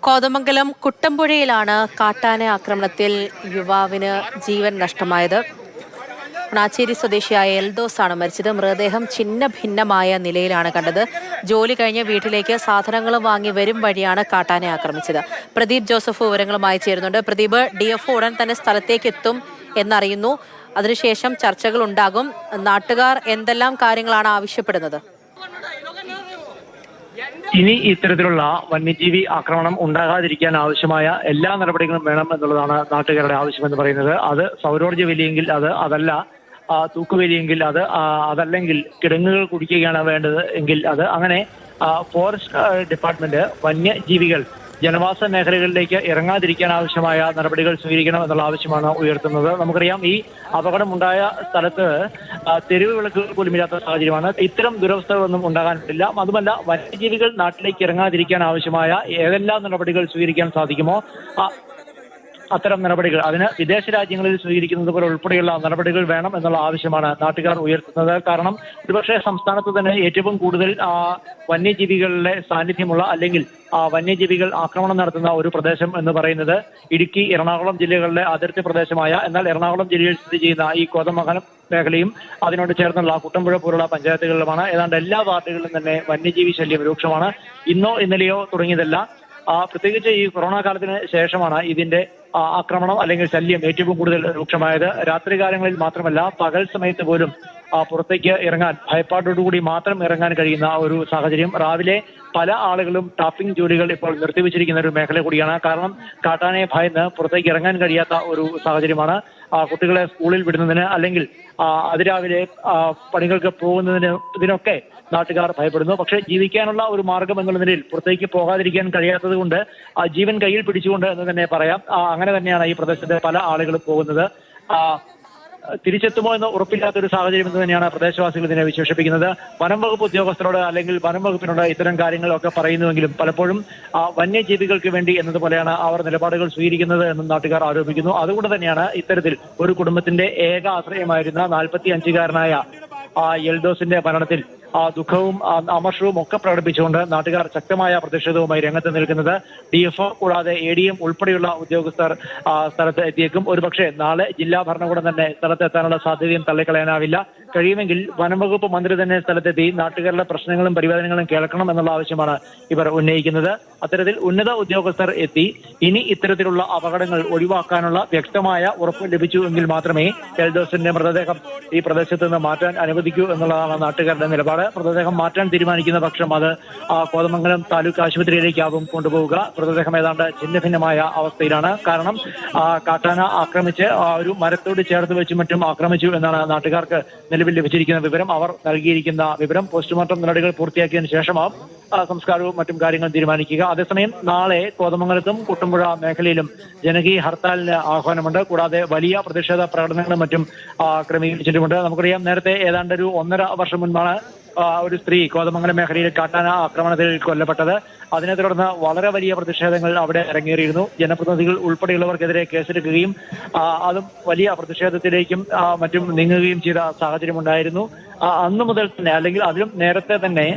കോതമംഗലം കുട്ടമ്പുഴയിലാണ് കാട്ടാന ആക്രമണത്തിൽ യുവാവിന് ജീവൻ നഷ്ടമായത്. ണാച്ചേരി സ്വദേശിയായ എൽദോസ് ആണ് മരിച്ചത്. മൃതദേഹം ഛിന്ന ഭിന്നമായ നിലയിലാണ് കണ്ടത്. ജോലി കഴിഞ്ഞ് വീട്ടിലേക്ക് സാധനങ്ങളും വാങ്ങി വരും വഴിയാണ് കാട്ടാന ആക്രമിച്ചത്. പ്രദീപ് ജോസഫ് വിവരങ്ങളുമായി ചേരുന്നുണ്ട്. പ്രദീപ്, DFO ഉടൻ തന്നെ സ്ഥലത്തേക്ക് എത്തും എന്നറിയുന്നു. അതിനുശേഷം ചർച്ചകൾ ഉണ്ടാകും. നാട്ടുകാർ എന്തെല്ലാം കാര്യങ്ങളാണ് ആവശ്യപ്പെടുന്നത്? ഇനി ഇത്തരത്തിലുള്ള വന്യജീവി ആക്രമണം ഉണ്ടാകാതിരിക്കാൻ ആവശ്യമായ എല്ലാ നടപടികളും വേണം എന്നുള്ളതാണ് നാട്ടുകാരുടെ ആവശ്യമെന്ന് പറയുന്നത്. അത് സൗരോർജ്ജ വേലിയെങ്കിൽ അതല്ല തൂക്കുവേലിയെങ്കിൽ അതല്ലെങ്കിൽ കിടങ്ങുകൾ കുടിക്കുകയാണ് വേണ്ടത് എങ്കിൽ അത് അങ്ങനെ ഫോറസ്റ്റ് ഡിപ്പാർട്ട്മെന്റ് വന്യജീവികൾ ജനവാസ മേഖലകളിലേക്ക് ഇറങ്ങാതിരിക്കാൻ ആവശ്യമായ നടപടികൾ സ്വീകരിക്കണം എന്നുള്ള ആവശ്യമാണ് ഉയർത്തുന്നത്. നമുക്കറിയാം, ഈ അപകടമുണ്ടായ സ്ഥലത്ത് തെരുവ് വിളക്കുകൾ പോലും ഇല്ലാത്ത സാഹചര്യമാണ്. ഇത്തരം ദുരവസ്ഥകളൊന്നും ഉണ്ടാകാനില്ല. അതുമല്ല, വന്യജീവികൾ നാട്ടിലേക്ക് ഇറങ്ങാതിരിക്കാൻ ആവശ്യമായ ഏതെല്ലാം നടപടികൾ സ്വീകരിക്കാൻ സാധിക്കുമോ അത്തരം നടപടികൾ, അതിന് വിദേശ രാജ്യങ്ങളിൽ സ്വീകരിക്കുന്നത് പോലെ ഉൾപ്പെടെയുള്ള നടപടികൾ വേണം എന്നുള്ള ആവശ്യമാണ് നാട്ടുകാർ ഉയർത്തുന്നത്. കാരണം ഒരുപക്ഷെ സംസ്ഥാനത്ത് തന്നെ ഏറ്റവും കൂടുതൽ വന്യജീവികളുടെ സാന്നിധ്യമുള്ള അല്ലെങ്കിൽ വന്യജീവികൾ ആക്രമണം നടത്തുന്ന ഒരു പ്രദേശം എന്ന് പറയുന്നത് ഇടുക്കി, എറണാകുളം ജില്ലകളിലെ അതിർത്തി പ്രദേശമായ, എന്നാൽ എറണാകുളം ജില്ലയിൽ സ്ഥിതി ചെയ്യുന്ന ഈ കോതമംഗലം മേഖലയും അതിനോട് ചേർന്നുള്ള കുട്ടമ്പുഴ പോലുള്ള പഞ്ചായത്തുകളിലുമാണ്. ഏതാണ്ട് എല്ലാ വാർഡുകളിലും തന്നെ വന്യജീവി ശല്യം രൂക്ഷമാണ്. ഇന്നോ ഇന്നലെയോ തുടങ്ങിയതല്ല, പ്രത്യേകിച്ച് ഈ കൊറോണ കാലത്തിന് ശേഷമാണ് ഇതിന്റെ ആക്രമണം അല്ലെങ്കിൽ ശല്യം ഏറ്റവും കൂടുതൽ രൂക്ഷമായത്. രാത്രികാലങ്ങളിൽ മാത്രമല്ല, പകൽ സമയത്ത് പോലും പുറത്തേക്ക് ഇറങ്ങാൻ ഭയപ്പാടോടുകൂടി മാത്രം ഇറങ്ങാൻ കഴിയുന്ന ഒരു സാഹചര്യം. രാവിലെ പല ആളുകളും ടാപ്പിംഗ് ജോലികൾ ഇപ്പോൾ നിർത്തിവെച്ചിരിക്കുന്ന ഒരു മേഖല കൂടിയാണ്. കാരണം കാട്ടാനയെ ഭയന്ന് പുറത്തേക്ക് ഇറങ്ങാൻ കഴിയാത്ത ഒരു സാഹചര്യമാണ്. കുട്ടികളെ സ്കൂളിൽ വിടുന്നതിന് അല്ലെങ്കിൽ അതിരാവിലെ പണികൾക്ക് പോകുന്നതിന് ഇതിനൊക്കെ നാട്ടുകാർ ഭയപ്പെടുന്നു. പക്ഷേ ജീവിക്കാനുള്ള ഒരു മാർഗം എന്നുള്ള നിലയിൽ പുറത്തേക്ക് പോകാതിരിക്കാൻ കഴിയാത്തത് കൊണ്ട് ജീവൻ കയ്യിൽ പിടിച്ചുകൊണ്ട് എന്ന് തന്നെ പറയാം. അങ്ങനെ തന്നെയാണ് ഈ പ്രദേശത്തെ പല ആളുകളും പോകുന്നത്. തിരിച്ചെത്തുമോ എന്ന് ഉറപ്പില്ലാത്തൊരു സാഹചര്യം എന്ന് തന്നെയാണ് പ്രദേശവാസികൾ ഇതിനെ വിശേഷിപ്പിക്കുന്നത്. വനം വകുപ്പ് ഉദ്യോഗസ്ഥരോട് അല്ലെങ്കിൽ വനം വകുപ്പിനോട് ഇത്തരം കാര്യങ്ങളൊക്കെ പറയുന്നുവെങ്കിലും പലപ്പോഴും വന്യജീവികൾക്ക് വേണ്ടി എന്നതുപോലെയാണ് അവർ നിലപാടുകൾ സ്വീകരിക്കുന്നത് എന്നും നാട്ടുകാർ ആരോപിക്കുന്നു. അതുകൊണ്ട് തന്നെയാണ് ഇത്തരത്തിൽ ഒരു കുടുംബത്തിന്റെ ഏക ആശ്രയമായിരുന്ന 45-കാരനായ എൽദോസിന്റെ മരണത്തിൽ ദുഃഖവും അമർഷവും ഒക്കെ പ്രകടിപ്പിച്ചുകൊണ്ട് നാട്ടുകാർ ശക്തമായ പ്രതിഷേധവുമായി രംഗത്ത് നിൽക്കുന്നത്. DFO കൂടാതെ ADM ഉൾപ്പെടെയുള്ള ഉദ്യോഗസ്ഥർ സ്ഥലത്ത് എത്തിയേക്കും. ഒരുപക്ഷെ നാളെ ജില്ലാ ഭരണകൂടം തന്നെ സ്ഥലത്തെത്താനുള്ള സാധ്യതയും തള്ളിക്കളയാനാവില്ല. കഴിയുമെങ്കിൽ വനംവകുപ്പ് മന്ത്രി തന്നെ സ്ഥലത്തെത്തി നാട്ടുകാരുടെ പ്രശ്നങ്ങളും പരിവേദനങ്ങളും കേൾക്കണം എന്നുള്ള ആവശ്യമാണ് ഇവർ ഉന്നയിക്കുന്നത്. അത്തരത്തിൽ ഉന്നത ഉദ്യോഗസ്ഥർ എത്തി ഇനി ഇത്തരത്തിലുള്ള അപകടങ്ങൾ ഒഴിവാക്കാനുള്ള വ്യക്തമായ ഉറപ്പ് ലഭിച്ചു എങ്കിൽ മാത്രമേ എൽദോസിന്റെ മൃതദേഹം ഈ പ്രദേശത്ത് നിന്ന് മാറ്റാൻ അനുവദിക്കൂ എന്നുള്ളതാണ് നാട്ടുകാരുടെ നിലപാട്. മൃതദേഹം മാറ്റാൻ തീരുമാനിക്കുന്ന പക്ഷം അത് കോതമംഗലം താലൂക്ക് ആശുപത്രിയിലേക്കാവും കൊണ്ടുപോവുക. മൃതദേഹം ഏതാണ്ട് ഛിന്നഭിന്നമായ അവസ്ഥയിലാണ്. കാരണം കാട്ടാന ആക്രമിച്ച് ഒരു മരത്തോട് ചേർത്ത് വെച്ചും മറ്റും ആക്രമിച്ചു എന്നാണ് നാട്ടുകാർക്ക് നിലവിൽ ലഭിച്ചിരിക്കുന്ന വിവരം. അവർ നൽകിയിരിക്കുന്ന വിവരം പോസ്റ്റ്മോർട്ടം നടപടികൾ പൂർത്തിയാക്കിയതിനു ശേഷമാവും സംസ്കാരവും മറ്റും കാര്യങ്ങൾ തീരുമാനിക്കുക. അതേസമയം നാളെ കോതമംഗലത്തും കുട്ടമ്പുഴ മേഖലയിലും ജനകീയ ഹർത്താലിന് ആഹ്വാനമുണ്ട്. കൂടാതെ വലിയ പ്രതിഷേധ പ്രകടനങ്ങളും മറ്റും ക്രമീകരിച്ചിട്ടുമുണ്ട്. നമുക്കറിയാം, നേരത്തെ ഏതാണ്ട് ഒരു 1.5 വർഷം മുൻപാണ് ഒരു സ്ത്രീ കോതമംഗലം മേഖലയിൽ കാട്ടാന ആക്രമണത്തിൽ കൊല്ലപ്പെട്ടത്. അതിനെ തുടർന്ന് വളരെ വലിയ പ്രതിഷേധങ്ങൾ അവിടെ ഇറങ്ങേറിയിരുന്നു. ജനപ്രതിനിധികൾ ഉൾപ്പെടെയുള്ളവർക്കെതിരെ കേസെടുക്കുകയും അതും വലിയ പ്രതിഷേധത്തിലേക്കും മറ്റും നീങ്ങുകയും ചെയ്ത സാഹചര്യമുണ്ടായിരുന്നു. അന്നു മുതൽ തന്നെ അല്ലെങ്കിൽ അതിലും നേരത്തെ തന്നെ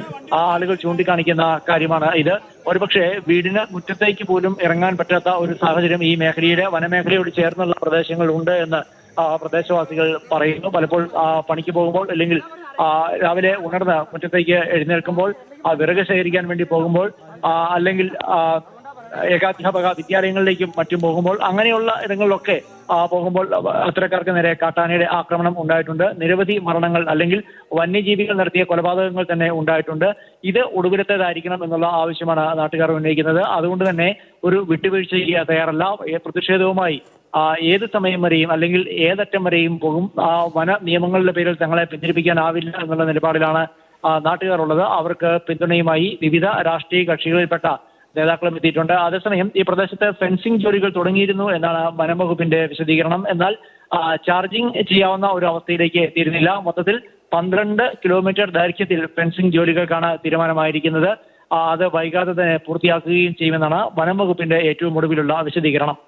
ആളുകൾ ചൂണ്ടിക്കാണിക്കുന്ന കാര്യമാണ് ഇത്. ഒരുപക്ഷെ വീടിന് മുറ്റത്തേക്ക് പോലും ഇറങ്ങാൻ പറ്റാത്ത ഒരു സാഹചര്യം ഈ മേഖലയുടെ വനമേഖലയോട് ചേർന്നുള്ള പ്രദേശങ്ങൾ ഉണ്ട് എന്ന് പ്രദേശവാസികൾ പറയുന്നു. പലപ്പോൾ പണിക്ക് പോകുമ്പോൾ അല്ലെങ്കിൽ രാവിലെ ഉണർന്ന് മുറ്റത്തേക്ക് എഴുന്നേൽക്കുമ്പോൾ വിറക് ശേഖരിക്കാൻ വേണ്ടി പോകുമ്പോൾ അല്ലെങ്കിൽ ഏകാധ്യാപക വിദ്യാലയങ്ങളിലേക്കും മറ്റും പോകുമ്പോൾ അങ്ങനെയുള്ള ഇടങ്ങളിലൊക്കെ പോകുമ്പോൾ അത്തരക്കാർക്ക് നേരെ കാട്ടാനയുടെ ആക്രമണം ഉണ്ടായിട്ടുണ്ട്. നിരവധി മരണങ്ങൾ അല്ലെങ്കിൽ വന്യജീവികൾ നടത്തിയ കൊലപാതകങ്ങൾ തന്നെ ഉണ്ടായിട്ടുണ്ട്. ഇത് ഒടുവിലത്തേതായിരിക്കണം എന്നുള്ള ആവശ്യമാണ് നാട്ടുകാർ ഉന്നയിക്കുന്നത്. അതുകൊണ്ട് തന്നെ ഒരു വിട്ടുവീഴ്ചയ്ക്ക് തയ്യാറല്ല. പ്രതിഷേധവുമായി ഏത് സമയം വരെയും അല്ലെങ്കിൽ ഏതറ്റം വരെയും പോകും. വന നിയമങ്ങളുടെ പേരിൽ തങ്ങളെ പിന്തിരിപ്പിക്കാനാവില്ല എന്നുള്ള നിലപാടിലാണ് നാട്ടുകാർ ഉള്ളത്. അവർക്ക് പിന്തുണയുമായി വിവിധ രാഷ്ട്രീയ കക്ഷികളിൽപ്പെട്ട നേതാക്കളും എത്തിയിട്ടുണ്ട്. അതേസമയം ഈ പ്രദേശത്ത് ഫെൻസിംഗ് ജോലികൾ തുടങ്ങിയിരുന്നു എന്നാണ് വനം വകുപ്പിന്റെ വിശദീകരണം. എന്നാൽ ചാർജിംഗ് ചെയ്യാവുന്ന ഒരു അവസ്ഥയിലേക്ക് എത്തിയിരുന്നില്ല. മൊത്തത്തിൽ 12 കിലോമീറ്റർ ദൈർഘ്യത്തിൽ ഫെൻസിംഗ് ജോലികൾക്കാണ് തീരുമാനമായിരിക്കുന്നത്. അത് വൈകാതെ തന്നെ പൂർത്തിയാക്കുകയും ചെയ്യുമെന്നാണ് വനം വകുപ്പിന്റെ ഏറ്റവും ഒടുവിലുള്ള വിശദീകരണം.